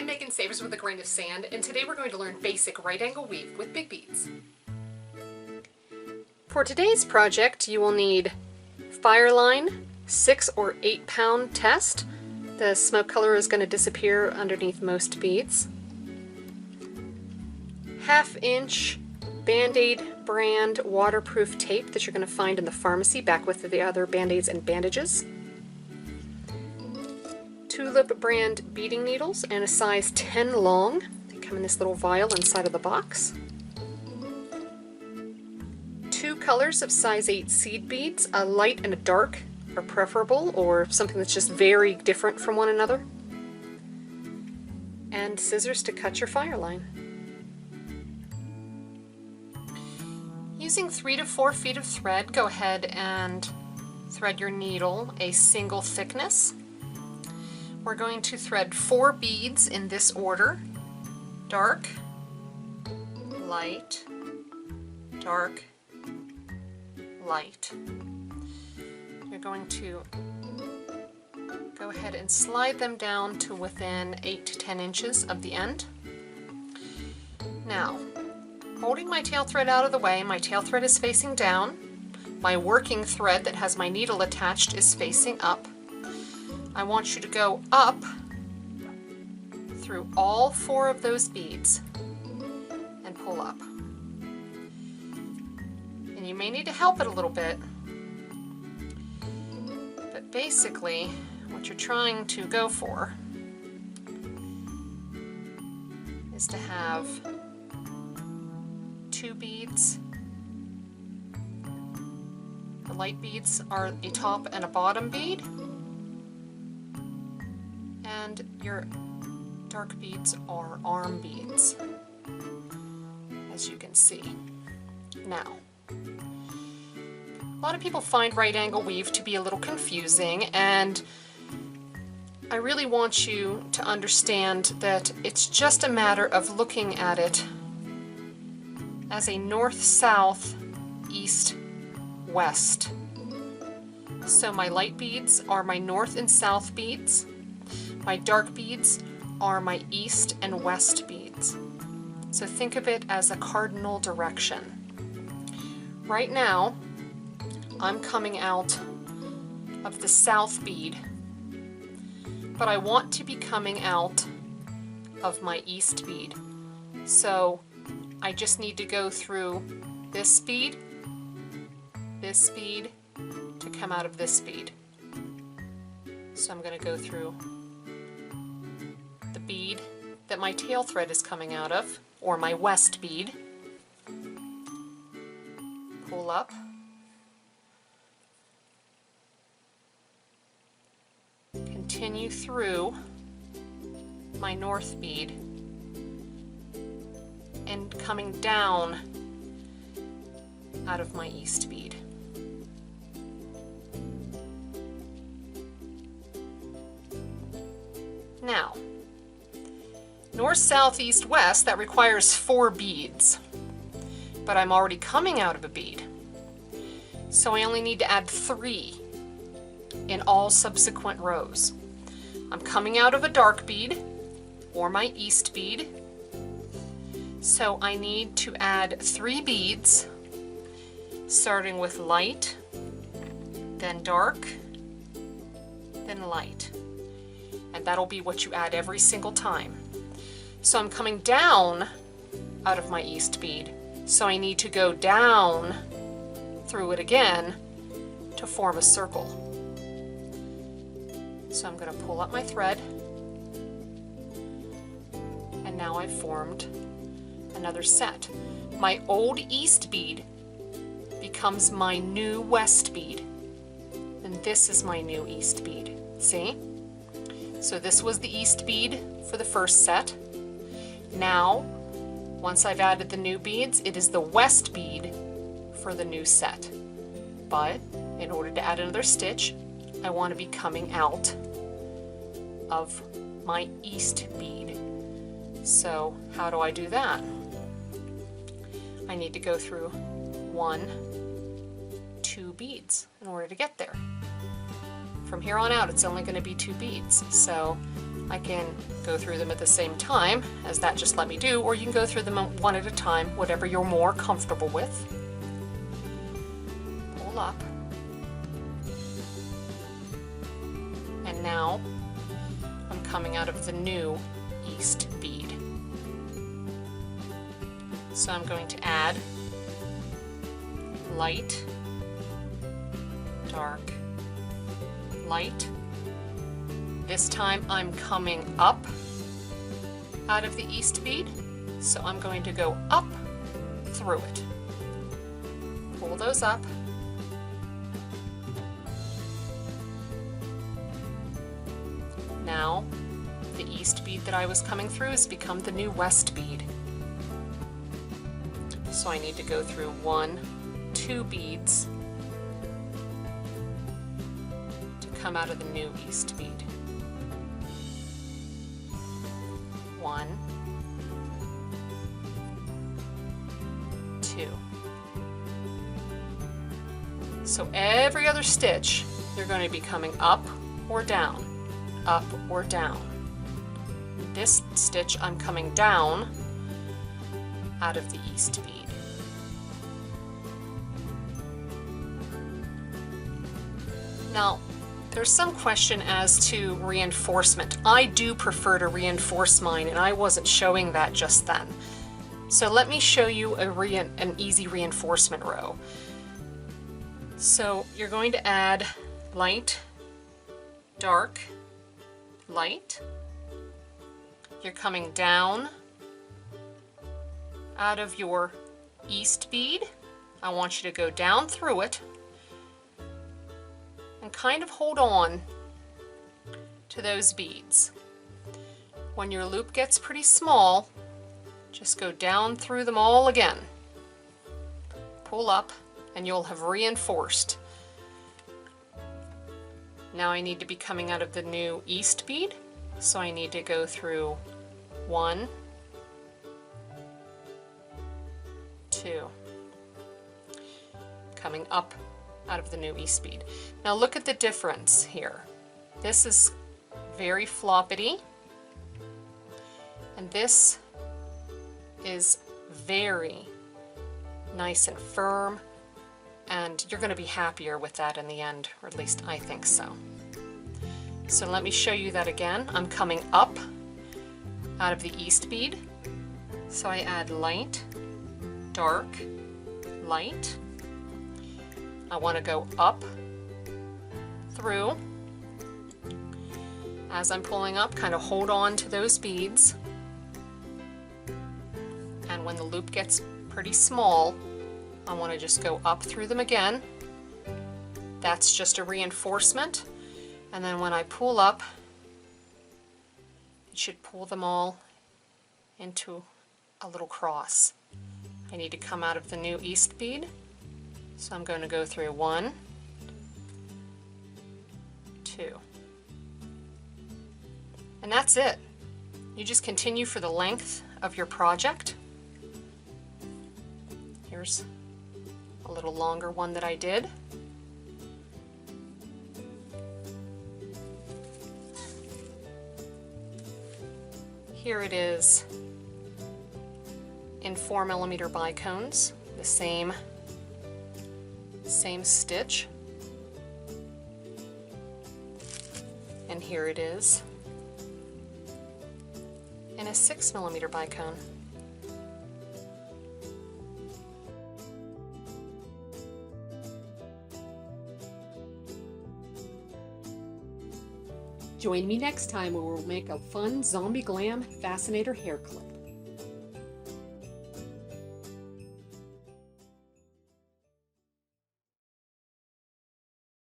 I'm making Savors with a grain of sand, and today we're going to learn basic right angle weave with big beads. For today's project, you will need Fireline 6 or 8 pound test. The smoke color is going to disappear underneath most beads. 1/2 inch Band-Aid brand waterproof tape that you're going to find in the pharmacy back with the other Band-Aids and bandages. Tulip brand beading needles and a size 10 long. They come in this little vial inside of the box. 2 colors of size 8 seed beads, a light and a dark are preferable, or something that's just very different from one another. And scissors to cut your Fireline. Using 3 to 4 feet of thread, go ahead and thread your needle a single thickness. We're going to thread 4 beads in this order: dark, light, dark, light. You're going to go ahead and slide them down to within 8 to 10 inches of the end. Now, holding my tail thread out of the way, my tail thread is facing down. My working thread that has my needle attached is facing up. I want you to go up through all 4 of those beads and pull up. And you may need to help it a little bit, but basically what you're trying to go for is to have 2 beads. The light beads are a top and a bottom bead, and your dark beads are arm beads, as you can see. Now, a lot of people find right angle weave to be a little confusing, and I really want you to understand that it's just a matter of looking at it as a north-south, east-west. So my light beads are my north and south beads. My dark beads are my east and west beads. So think of it as a cardinal direction. Right now, I'm coming out of the south bead, but I want to be coming out of my east bead. So I just need to go through this bead to come out of this bead. So I'm going to go through the bead that my tail thread is coming out of, or my west bead, pull up, continue through my north bead, and coming down out of my east bead. Now, north, south, east, west, that requires 4 beads, but I'm already coming out of a bead, so I only need to add 3 in all subsequent rows. I'm coming out of a dark bead, or my east bead, so I need to add 3 beads, starting with light, then dark, then light. And that'll be what you add every single time. So I'm coming down out of my east bead, so I need to go down through it again to form a circle. So I'm going to pull up my thread, and now I've formed another set. My old east bead becomes my new west bead, and this is my new east bead. See? So this was the east bead for the first set. Now, once I've added the new beads, it is the west bead for the new set. But in order to add another stitch, I want to be coming out of my east bead. So how do I do that? I need to go through 1, 2 beads in order to get there. From here on out, it's only going to be 2 beads. So I can go through them at the same time, as that just let me do, or you can go through them one at a time, whatever you're more comfortable with. Pull up. And now I'm coming out of the new east bead. So I'm going to add light, dark, light. This time I'm coming up out of the east bead, so I'm going to go up through it. Pull those up. Now the east bead that I was coming through has become the new west bead. So I need to go through 1, 2 beads to come out of the new east bead. 1, 2. So every other stitch, you're going to be coming up or down, up or down. This stitch, I'm coming down out of the east bead. Now, there's some question as to reinforcement. I do prefer to reinforce mine, and I wasn't showing that just then. So let me show you an easy reinforcement row. So you're going to add light, dark, light. You're coming down out of your east bead. I want you to go down through it and kind of hold on to those beads. When your loop gets pretty small, just go down through them all again. Pull up and you'll have reinforced. Now I need to be coming out of the new east bead, so I need to go through 1, 2, coming up out of the new east bead. Now look at the difference here. This is very floppity, and this is very nice and firm, and you're going to be happier with that in the end, or at least I think so. So let me show you that again. I'm coming up out of the east bead, so I add light, dark, light. I want to go up through. As I'm pulling up, kind of hold on to those beads, and when the loop gets pretty small, I want to just go up through them again. That's just a reinforcement, and then when I pull up, it should pull them all into a little cross. I need to come out of the new east bead, so I'm going to go through 1, 2, and that's it. You just continue for the length of your project. Here's a little longer one that I did. Here it is in 4mm bicones, the same stitch. And here it is in a 6mm bicone. Join me next time where we'll make a fun zombie glam fascinator hair clip.